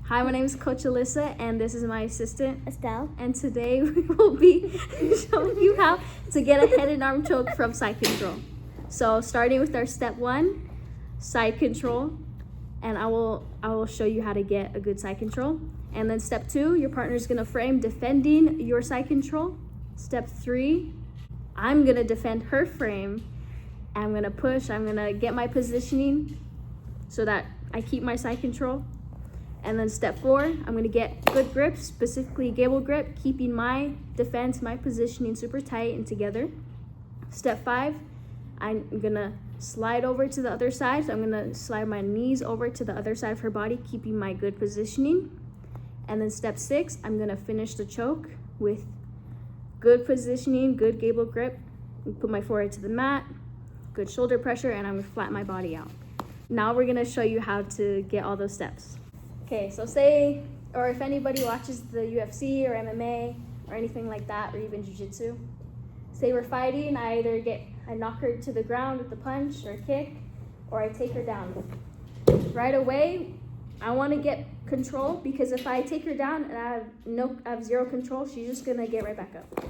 Hi, my name is Coach Alyssa, and this is my assistant, Estelle. and today we will be showing you how to get a head and arm choke from side control. So starting with our step 1, side control, and I will show you how to get a good side control. And then step 2, your partner is gonna frame defending your side control. Step 3, I'm gonna defend her frame. I'm gonna push, I'm gonna get my positioning so that I keep my side control. And then step 4, I'm gonna get good grip, specifically gable grip, keeping my defense, my positioning super tight and together. Step 5, I'm gonna slide over to the other side. So I'm gonna slide my knees over to the other side of her body, keeping my good positioning. And then step 6, I'm gonna finish the choke with good positioning, good gable grip, put my forehead to the mat, good shoulder pressure, and I'm gonna flatten my body out. Now we're gonna show you how to get all those steps. Okay, so say, or if anybody watches the UFC or MMA or anything like that, or even jiu-jitsu, say we're fighting, I knock her to the ground with a punch or a kick, or I take her down. Right away, I wanna get control, because if I take her down and I have zero control, she's just gonna get right back up.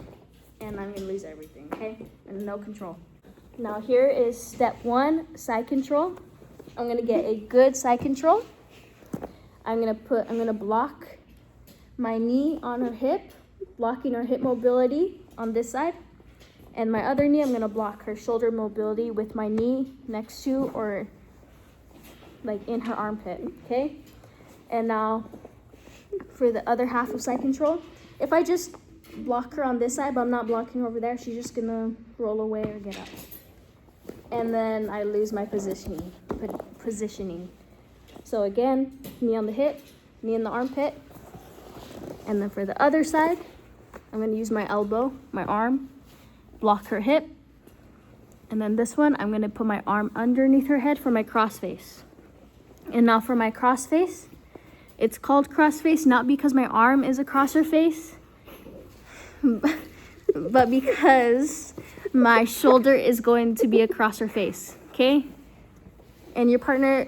And I'm gonna lose everything, okay? And no control. Now here is step 1, side control. I'm gonna get a good side control. I'm gonna block my knee on her hip, blocking her hip mobility on this side. And my other knee, I'm gonna block her shoulder mobility with my knee next to or like in her armpit, okay? And now for the other half of side control, if I just block her on this side, but I'm not blocking her over there, she's just gonna roll away or get up. And then I lose my positioning. So again, knee on the hip, knee in the armpit. And then for the other side, I'm gonna use my elbow, my arm, block her hip. And then this one, I'm gonna put my arm underneath her head for my crossface. And now for my crossface, it's called crossface not because my arm is across her face, but because my shoulder is going to be across her face, okay? And your partner,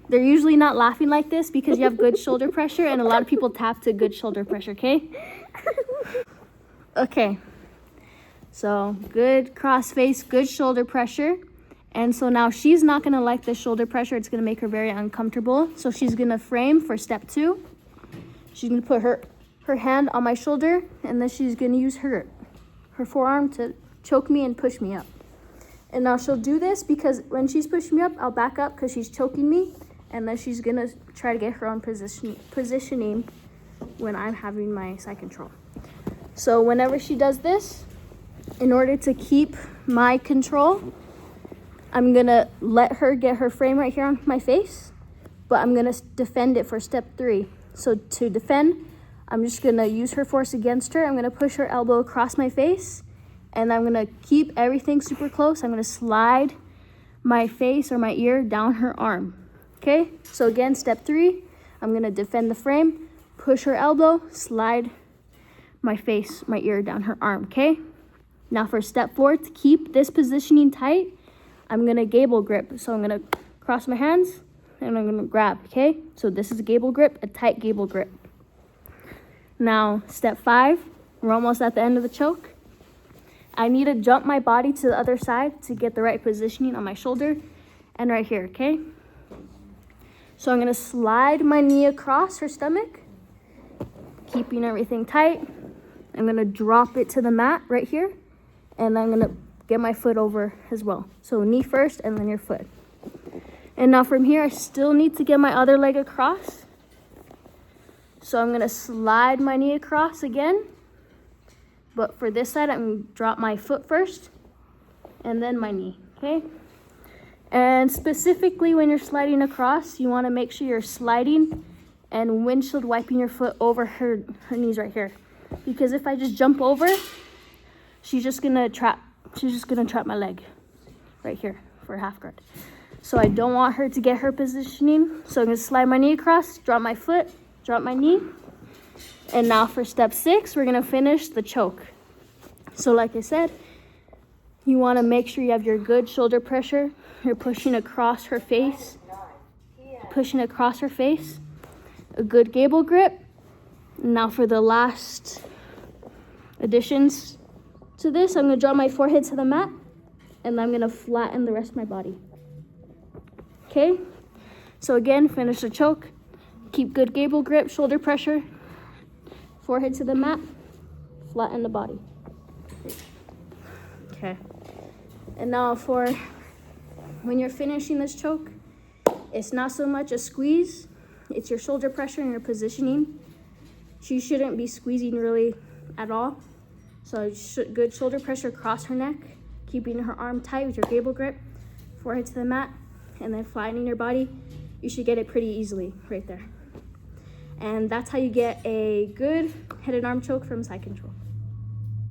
they're usually not laughing like this because you have good shoulder pressure, and a lot of people tap to good shoulder pressure, okay? Okay, so good cross face, good shoulder pressure. And so now she's not gonna like the shoulder pressure. It's gonna make her very uncomfortable. So she's gonna frame for step 2. She's gonna put her hand on my shoulder, and then she's gonna use her forearm to choke me and push me up. And now she'll do this because when she's pushing me up, I'll back up because she's choking me. And then she's gonna try to get her own positioning when I'm having my side control. So whenever she does this, in order to keep my control, I'm gonna let her get her frame right here on my face, but I'm gonna defend it for step 3. So to defend, I'm just gonna use her force against her. I'm gonna push her elbow across my face, and I'm gonna keep everything super close. I'm gonna slide my face or my ear down her arm. Okay, so again, step 3, I'm gonna defend the frame, push her elbow, slide my face, my ear down her arm, okay? Now for step 4, to keep this positioning tight, I'm gonna gable grip. So I'm gonna cross my hands and I'm gonna grab, okay? So this is a gable grip, a tight gable grip. Now, step 5, we're almost at the end of the choke. I need to jump my body to the other side to get the right positioning on my shoulder and right here, okay? So I'm gonna slide my knee across her stomach, keeping everything tight. I'm gonna drop it to the mat right here, and I'm gonna get my foot over as well. So knee first and then your foot. And now from here, I still need to get my other leg across. So I'm gonna slide my knee across again. But for this side, I'm gonna drop my foot first and then my knee, okay? And specifically when you're sliding across, you wanna make sure you're sliding and windshield wiping your foot over her knees right here. Because if I just jump over, she's just gonna trap my leg right here for half guard. So I don't want her to get her positioning. So I'm gonna slide my knee across, drop my foot, drop my knee. And now for step 6, we're gonna finish the choke. So like I said, you wanna make sure you have your good shoulder pressure. You're pushing across her face. a good gable grip. Now for the last additions to this, I'm gonna draw my forehead to the mat, and I'm gonna flatten the rest of my body. Okay, so again, finish the choke. Keep good gable grip, shoulder pressure, forehead to the mat, flatten the body. Okay, and now for when you're finishing this choke, it's not so much a squeeze, it's your shoulder pressure and your positioning. She shouldn't be squeezing really at all. So good shoulder pressure across her neck, keeping her arm tight with your gable grip, forehead to the mat, and then flattening your body. You should get it pretty easily right there. And that's how you get a good head and arm choke from side control.